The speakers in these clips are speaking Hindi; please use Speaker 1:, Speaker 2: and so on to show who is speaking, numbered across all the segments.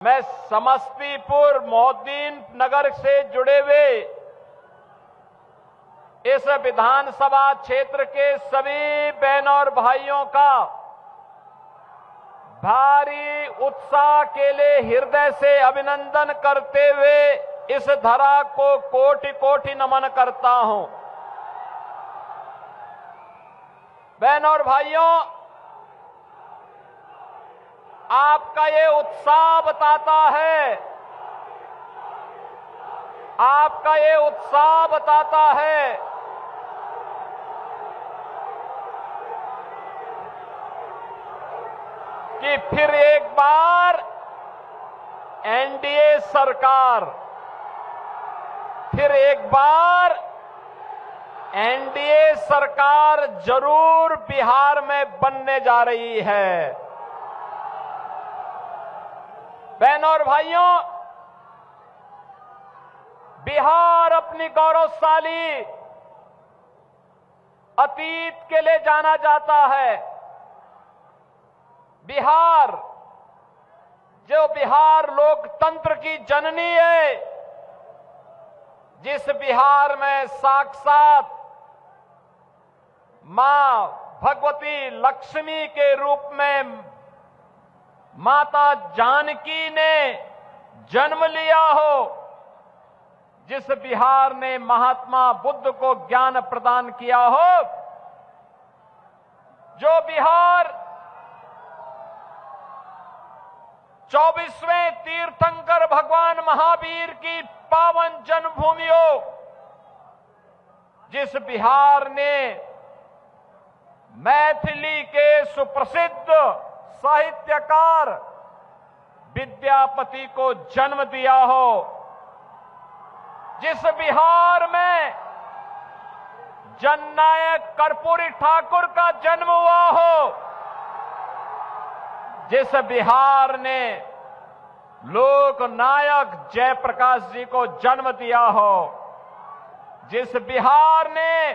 Speaker 1: मैं समस्तीपुर मोहद्दीन नगर से जुड़े हुए इस विधानसभा क्षेत्र के सभी बहनों और भाइयों का भारी उत्साह के लिए हृदय से अभिनंदन करते हुए इस धरा को कोटि कोटि नमन करता हूं। बहनों और भाइयों, आपका ये उत्साह बताता है, आपका ये उत्साह बताता है कि फिर एक बार एनडीए सरकार, फिर एक बार एनडीए सरकार जरूर बिहार में बनने जा रही है। बहनों और भाइयों, बिहार अपनी गौरवशाली अतीत के लिए जाना जाता है। बिहार, जो बिहार लोकतंत्र की जननी है, जिस बिहार में साक्षात मां भगवती लक्ष्मी के रूप में माता जानकी ने जन्म लिया हो, जिस बिहार ने महात्मा बुद्ध को ज्ञान प्रदान किया हो, जो बिहार 24वें तीर्थंकर भगवान महावीर की पावन जन्मभूमि हो, जिस बिहार ने मैथिली के सुप्रसिद्ध साहित्यकार विद्यापति को जन्म दिया हो, जिस बिहार में जननायक कर्पूरी ठाकुर का जन्म हुआ हो, जिस बिहार ने लोकनायक जयप्रकाश जी को जन्म दिया हो, जिस बिहार ने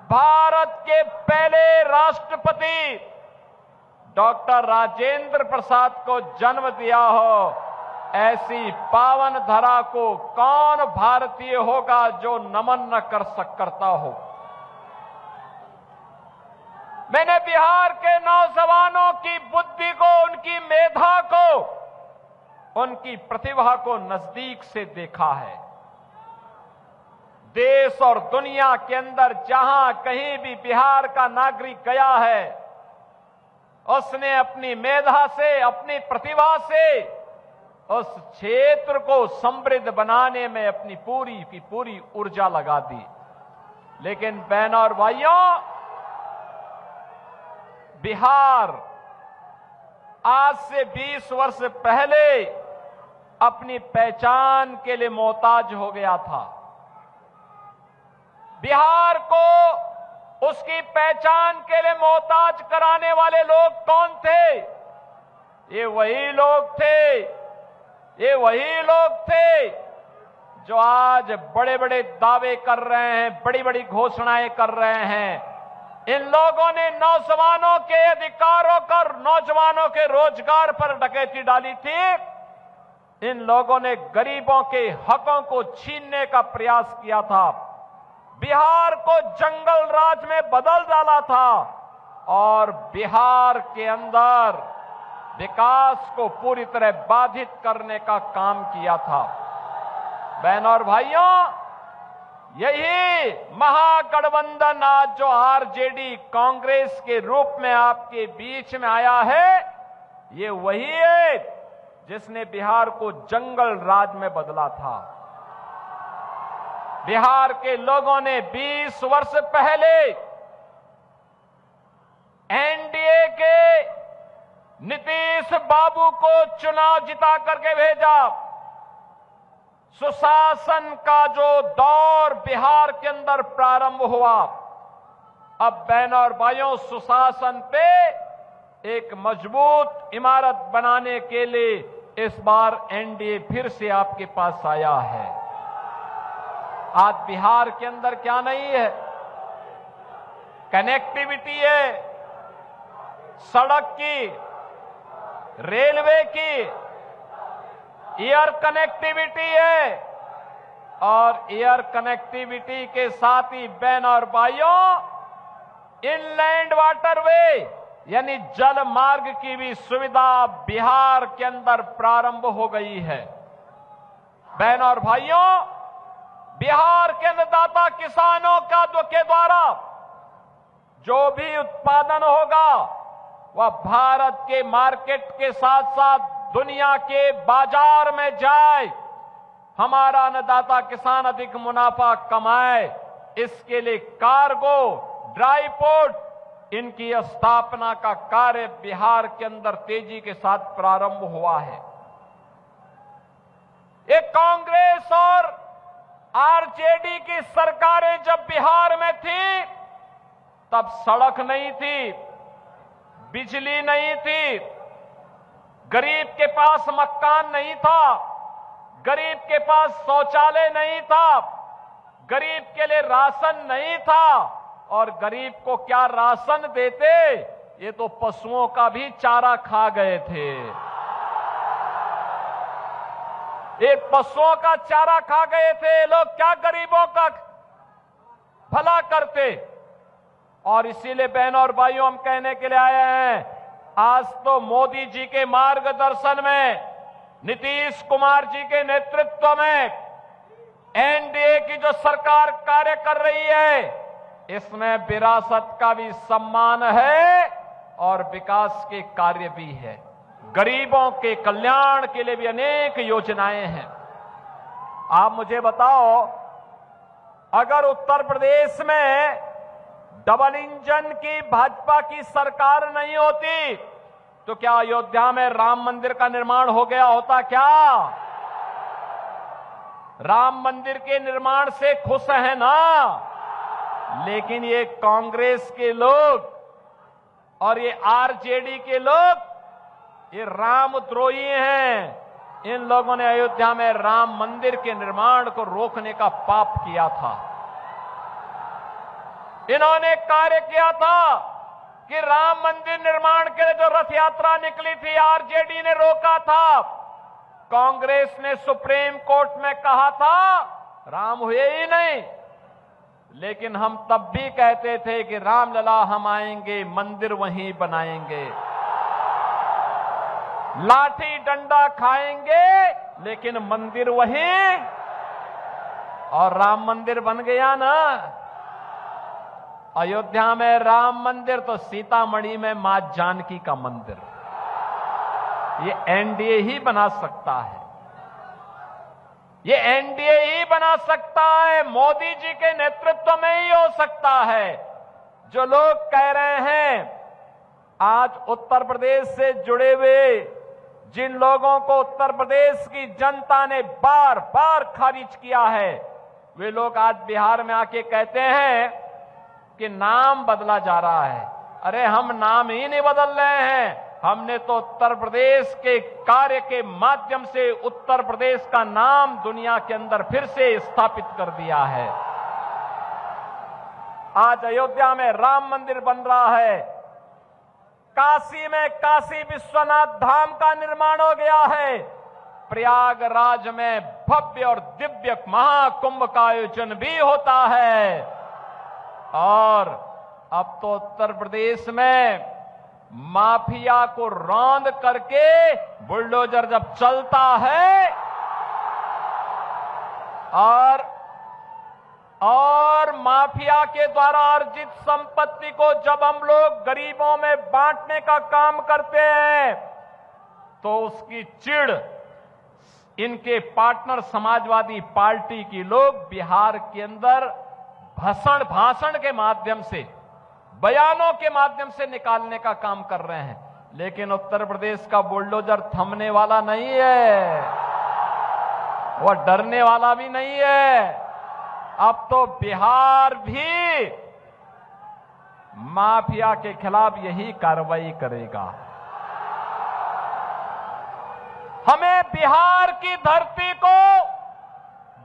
Speaker 1: भारत के पहले राष्ट्रपति डॉक्टर राजेंद्र प्रसाद को जन्म दिया हो, ऐसी पावन धरा को कौन भारतीय होगा जो नमन न करता हो। मैंने बिहार के नौजवानों की बुद्धि को, उनकी मेधा को, उनकी प्रतिभा को नजदीक से देखा है। देश और दुनिया के अंदर जहां कहीं भी बिहार का नागरिक गया है, उसने अपनी मेधा से, अपनी प्रतिभा से उस क्षेत्र को समृद्ध बनाने में अपनी पूरी की पूरी ऊर्जा लगा दी। लेकिन बहनों और भाइयों, बिहार आज से 20 वर्ष पहले अपनी पहचान के लिए मोहताज हो गया था। बिहार को उसकी पहचान के लिए मोहताज कराने वाले लोग कौन थे? ये वही लोग थे, ये वही लोग थे जो आज बड़े बड़े दावे कर रहे हैं, बड़ी बड़ी घोषणाएं कर रहे हैं। इन लोगों ने नौजवानों के अधिकारों पर, नौजवानों के रोजगार पर डकैती डाली थी। इन लोगों ने गरीबों के हकों को छीनने का प्रयास किया था, बिहार को जंगल राज में बदल डाला था और बिहार के अंदर विकास को पूरी तरह बाधित करने का काम किया था। बहनों और भाइयों, यही महागठबंधन आज जो आरजेडी कांग्रेस के रूप में आपके बीच में आया है, ये वही है जिसने बिहार को जंगल राज में बदला था। बिहार के लोगों ने 20 वर्ष पहले एनडीए के नीतीश बाबू को चुनाव जिता करके भेजा। सुशासन का जो दौर बिहार के अंदर प्रारंभ हुआ, अब बहनों और भाइयों, सुशासन पे एक मजबूत इमारत बनाने के लिए इस बार एनडीए फिर से आपके पास आया है। आज बिहार के अंदर क्या नहीं है? कनेक्टिविटी है, सड़क की, रेलवे की, एयर कनेक्टिविटी है और एयर कनेक्टिविटी के साथ ही बहन और भाइयों इनलैंड वाटरवे यानी जल मार्ग की भी सुविधा बिहार के अंदर प्रारंभ हो गई है। बहन और भाइयों, बिहार के अन्नदाता किसानों के द्वारा जो भी उत्पादन होगा वह भारत के मार्केट के साथ साथ दुनिया के बाजार में जाए, हमारा अन्नदाता किसान अधिक मुनाफा कमाए, इसके लिए कार्गो ड्राई पोर्ट इनकी स्थापना का कार्य बिहार के अंदर तेजी के साथ प्रारंभ हुआ है। एक कांग्रेस और आरजेडी की सरकारें जब बिहार में थी तब सड़क नहीं थी, बिजली नहीं थी, गरीब के पास मकान नहीं था, गरीब के पास शौचालय नहीं था, गरीब के लिए राशन नहीं था और गरीब को क्या राशन देते, ये तो पशुओं का भी चारा खा गए थे। एक पशुओं का चारा खा गए थे लोग, क्या गरीबों का भला करते। और इसीलिए बहनों और भाइयों हम कहने के लिए आए हैं, आज तो मोदी जी के मार्गदर्शन में, नीतीश कुमार जी के नेतृत्व में एनडीए की जो सरकार कार्य कर रही है, इसमें विरासत का भी सम्मान है और विकास के कार्य भी है। गरीबों के कल्याण के लिए भी अनेक योजनाएं हैं। आप मुझे बताओ, अगर उत्तर प्रदेश में डबल इंजन की भाजपा की सरकार नहीं होती तो क्या अयोध्या में राम मंदिर का निर्माण हो गया होता? क्या राम मंदिर के निर्माण से खुश है ना? लेकिन ये कांग्रेस के लोग और ये आरजेडी के लोग ये रामद्रोही हैं। इन लोगों ने अयोध्या में राम मंदिर के निर्माण को रोकने का पाप किया था। इन्होंने कार्य किया था कि राम मंदिर निर्माण के लिए जो रथ यात्रा निकली थी आरजेडी ने रोका था। कांग्रेस ने सुप्रीम कोर्ट में कहा था राम हुए ही नहीं, लेकिन हम तब भी कहते थे कि रामलला हम आएंगे, मंदिर वहीं बनाएंगे, लाठी डंडा खाएंगे लेकिन मंदिर वहीं। और राम मंदिर बन गया ना। अयोध्या में राम मंदिर तो सीतामढ़ी में मां जानकी का मंदिर, ये एनडीए ही बना सकता है, ये एनडीए ही बना सकता है, मोदी जी के नेतृत्व में ही हो सकता है। जो लोग कह रहे हैं, आज उत्तर प्रदेश से जुड़े हुए जिन लोगों को उत्तर प्रदेश की जनता ने बार बार खारिज किया है, वे लोग आज बिहार में आके कहते हैं कि नाम बदला जा रहा है। अरे हम नाम ही नहीं बदल रहे हैं, हमने तो उत्तर प्रदेश के कार्य के माध्यम से उत्तर प्रदेश का नाम दुनिया के अंदर फिर से स्थापित कर दिया है। आज अयोध्या में राम मंदिर बन रहा है, काशी में काशी विश्वनाथ धाम का निर्माण हो गया है, प्रयागराज में भव्य और दिव्य महाकुंभ का आयोजन भी होता है। और अब तो उत्तर प्रदेश में माफिया को रौंद करके बुलडोजर जब चलता है और माफिया के द्वारा अर्जित संपत्ति को जब हम लोग गरीबों में बांटने का काम करते हैं तो उसकी चिढ़ इनके पार्टनर समाजवादी पार्टी की लोग बिहार के अंदर भाषण के माध्यम से, बयानों के माध्यम से निकालने का काम कर रहे हैं। लेकिन उत्तर प्रदेश का बुलडोजर थमने वाला नहीं है, वह डरने वाला भी नहीं है। अब तो बिहार भी माफिया के खिलाफ यही कार्रवाई करेगा। हमें बिहार की धरती को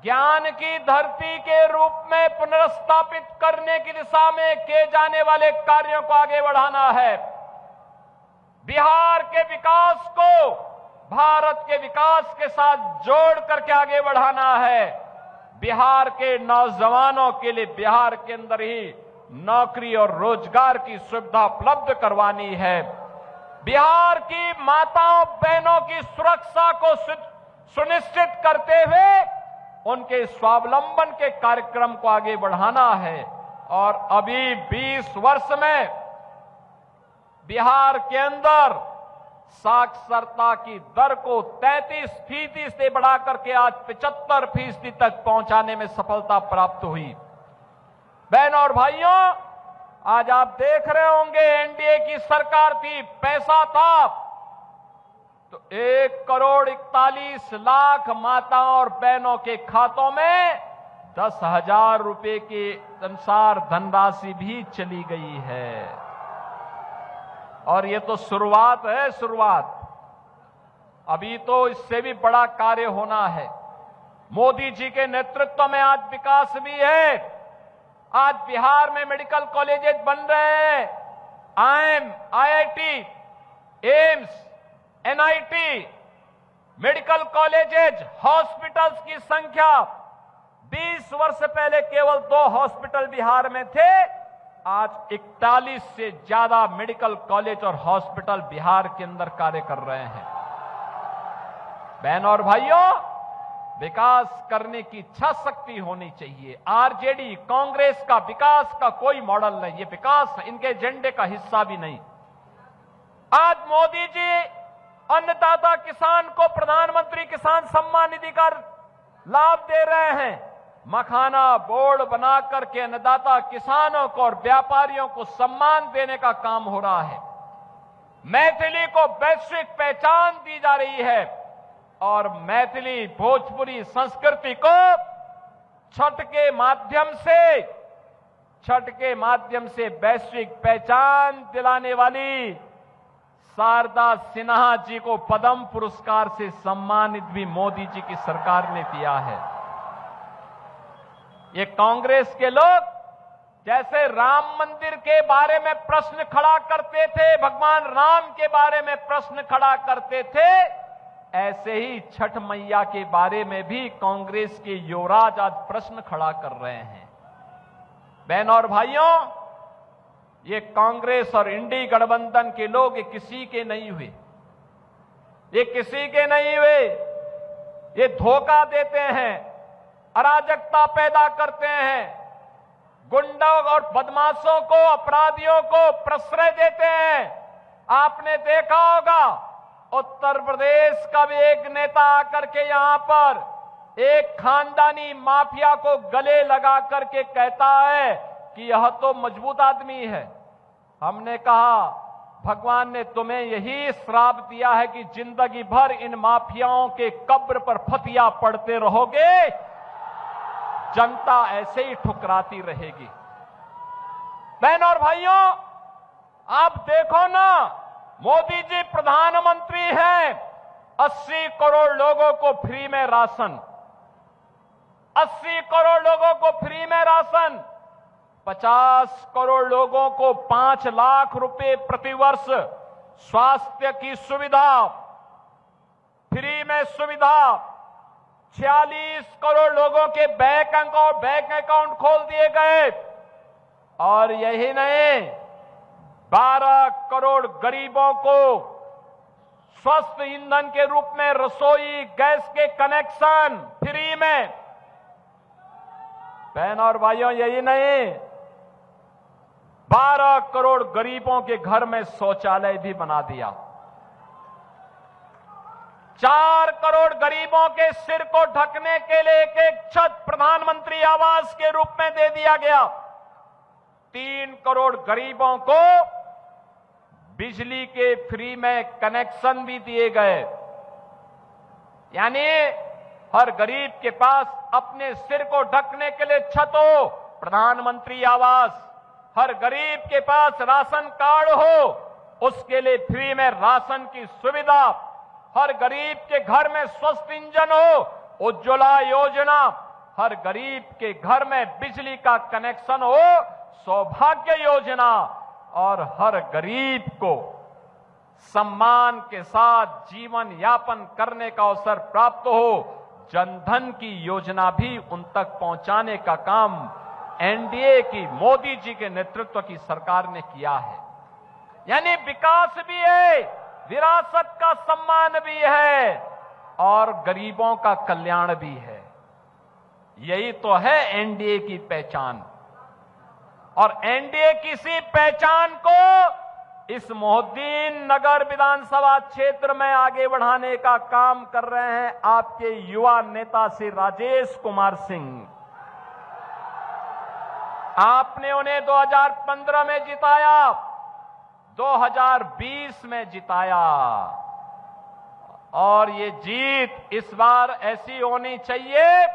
Speaker 1: ज्ञान की धरती के रूप में पुनर्स्थापित करने की दिशा में किए जाने वाले कार्यों को आगे बढ़ाना है। बिहार के विकास को भारत के विकास के साथ जोड़ करके आगे बढ़ाना है। बिहार के नौजवानों के लिए बिहार के अंदर ही नौकरी और रोजगार की सुविधा उपलब्ध करवानी है। बिहार की माताओं बहनों की सुरक्षा को सुनिश्चित करते हुए उनके स्वावलंबन के कार्यक्रम को आगे बढ़ाना है। और अभी 20 वर्ष में बिहार के अंदर साक्षरता की दर को 33% से बढ़ाकर के आज 75% तक पहुंचाने में सफलता प्राप्त हुई। बहनों और भाइयों, आज आप देख रहे होंगे एनडीए की सरकार थी, पैसा था तो 1,41,00,000 माताओं और बहनों के खातों में 10,000 रुपए के अनुसार धनराशि भी चली गई है। और ये तो शुरुआत है, शुरुआत। अभी तो इससे भी बड़ा कार्य होना है। मोदी जी के नेतृत्व में आज विकास भी है। आज बिहार में मेडिकल कॉलेजेस बन रहे हैं। IIM, IIT, AIIMS, NIT, medical colleges, hospitals की संख्या 20 वर्ष पहले केवल 2 हॉस्पिटल बिहार में थे। आज 41 से ज्यादा मेडिकल कॉलेज और हॉस्पिटल बिहार के अंदर कार्य कर रहे हैं। बहनों और भाइयों, विकास करने की इच्छा शक्ति होनी चाहिए। आरजेडी, कांग्रेस का विकास का कोई मॉडल नहीं, ये विकास इनके एजेंडे का हिस्सा भी नहीं। आज मोदी जी अन्नदाता किसान को प्रधानमंत्री किसान सम्मान निधि का लाभ दे रहे हैं। मखाना बोर्ड बना करके अन्नदाता किसानों को और व्यापारियों को सम्मान देने का काम हो रहा है। मैथिली को वैश्विक पहचान दी जा रही है और मैथिली भोजपुरी संस्कृति को छठ के माध्यम से वैश्विक पहचान दिलाने वाली शारदा सिन्हा जी को पद्म पुरस्कार से सम्मानित भी मोदी जी की सरकार ने किया है। ये कांग्रेस के लोग जैसे राम मंदिर के बारे में प्रश्न खड़ा करते थे, भगवान राम के बारे में प्रश्न खड़ा करते थे, ऐसे ही छठ मैया के बारे में भी कांग्रेस के युवराज आज प्रश्न खड़ा कर रहे हैं। बहनों और भाइयों, ये कांग्रेस और इंडी गठबंधन के लोग ये किसी के नहीं हुए, ये किसी के नहीं हुए। ये धोखा देते हैं, अराजकता पैदा करते हैं, गुंडों और बदमाशों को, अपराधियों को प्रश्रय देते हैं। आपने देखा होगा उत्तर प्रदेश का भी एक नेता आकर के यहां पर एक खानदानी माफिया को गले लगा करके कहता है कि यह तो मजबूत आदमी है। हमने कहा भगवान ने तुम्हें यही श्राप दिया है कि जिंदगी भर इन माफियाओं के कब्र पर फतिया पड़ते रहोगे, जनता ऐसे ही ठुकराती रहेगी। बहनों और भाइयों, आप देखो ना, मोदी जी प्रधानमंत्री हैं, 80 करोड़ लोगों को फ्री में राशन, 80 करोड़ लोगों को फ्री में राशन, 50 करोड़ लोगों को 5 लाख रुपए प्रतिवर्ष स्वास्थ्य की सुविधा, फ्री में सुविधा, 46 करोड़ लोगों के बैंक अकाउंट खोल दिए गए। और यही नहीं, 12 करोड़ गरीबों को स्वस्थ ईंधन के रूप में रसोई गैस के कनेक्शन फ्री में। बहनों और भाइयों, यही नहीं, 12 करोड़ गरीबों के घर में शौचालय भी बना दिया। 4 करोड़ गरीबों के सिर को ढकने के लिए एक छत प्रधानमंत्री आवास के रूप में दे दिया गया। 3 करोड़ गरीबों को बिजली के फ्री में कनेक्शन भी दिए गए। यानी हर गरीब के पास अपने सिर को ढकने के लिए छत हो, प्रधानमंत्री आवास। हर गरीब के पास राशन कार्ड हो, उसके लिए फ्री में राशन की सुविधा। हर गरीब के घर में स्वस्थ इंजन हो, उज्ज्वला योजना। हर गरीब के घर में बिजली का कनेक्शन हो, सौभाग्य योजना। और हर गरीब को सम्मान के साथ जीवन यापन करने का अवसर प्राप्त हो, जनधन की योजना भी उन तक पहुंचाने का काम एनडीए की मोदी जी के नेतृत्व की सरकार ने किया है। यानी विकास भी है, विरासत का सम्मान भी है और गरीबों का कल्याण भी है। यही तो है एनडीए की पहचान। और एनडीए की इसी पहचान को इस मोहद्दीन नगर विधानसभा क्षेत्र में आगे बढ़ाने का काम कर रहे हैं आपके युवा नेता श्री राजेश कुमार सिंह। आपने उन्हें 2015 में जिताया, 2020 में जिताया और ये जीत इस बार ऐसी होनी चाहिए।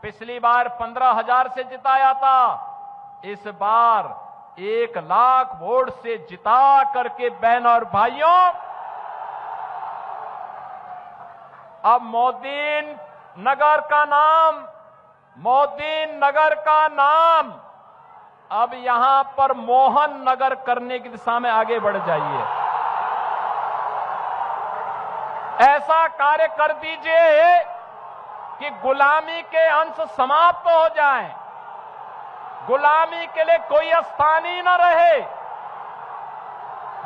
Speaker 1: पिछली बार 15,000 से जिताया था, इस बार 1 लाख वोट से जिता करके बहन और भाइयों अब मोहद्दीन नगर का नाम अब यहां पर मोहन नगर करने की दिशा में आगे बढ़ जाइए। ऐसा कार्य कर दीजिए कि गुलामी के अंश समाप्त हो जाएं, गुलामी के लिए कोई स्थान ही न रहे।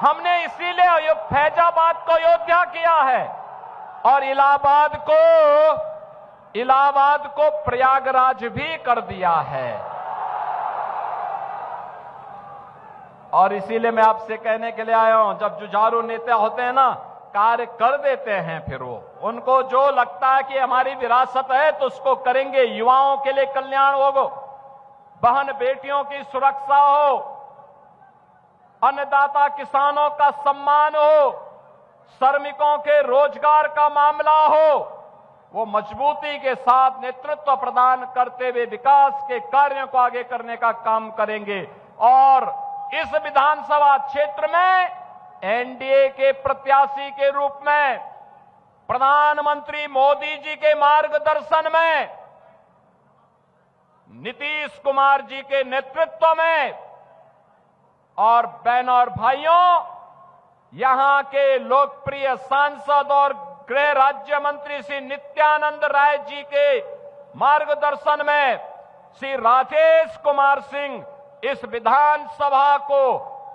Speaker 1: हमने इसीलिए फैजाबाद को अयोध्या किया है और इलाहाबाद को प्रयागराज भी कर दिया है। और इसीलिए मैं आपसे कहने के लिए आया हूं, जब जुझारू नेता होते हैं ना, कार्य कर देते हैं, फिर वो उनको जो लगता है कि हमारी विरासत है तो उसको करेंगे। युवाओं के लिए कल्याण होगा, बहन बेटियों की सुरक्षा हो, अन्नदाता किसानों का सम्मान हो, श्रमिकों के रोजगार का मामला हो, वो मजबूती के साथ नेतृत्व प्रदान करते हुए विकास के कार्यों को आगे करने का काम करेंगे। और इस विधानसभा क्षेत्र में एनडीए के प्रत्याशी के रूप में प्रधानमंत्री मोदी जी के मार्गदर्शन में, नीतीश कुमार जी के नेतृत्व में और बहनों और भाइयों, यहां के लोकप्रिय सांसद और गृह राज्य मंत्री श्री नित्यानंद राय जी के मार्गदर्शन में श्री राजेश कुमार सिंह इस विधानसभा को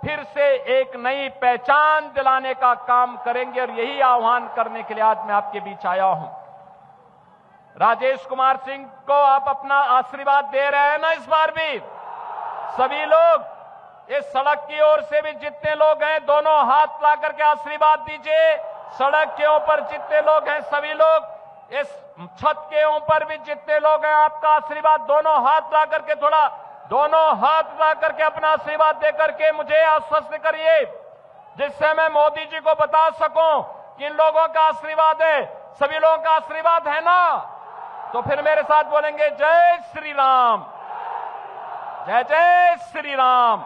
Speaker 1: फिर से एक नई पहचान दिलाने का काम करेंगे। और यही आह्वान करने के लिए आज मैं आपके बीच आया हूं। राजेश कुमार सिंह को आप अपना आशीर्वाद दे रहे हैं ना? इस बार भी सभी लोग इस सड़क की ओर से भी जितने लोग हैं, दोनों हाथ ला करके आशीर्वाद दीजिए। सड़क के ऊपर जितने लोग हैं सभी लोग, इस छत के ऊपर भी जितने लोग हैं, आपका आशीर्वाद दोनों हाथ ला करके, थोड़ा दोनों हाथ ला करके अपना आशीर्वाद दे करके मुझे आश्वस्त करिए, जिससे मैं मोदी जी को बता सकूं कि इन लोगों का आशीर्वाद है। सभी लोगों का आशीर्वाद है ना? तो फिर मेरे साथ बोलेंगे, जय श्री राम, जय जय श्री राम।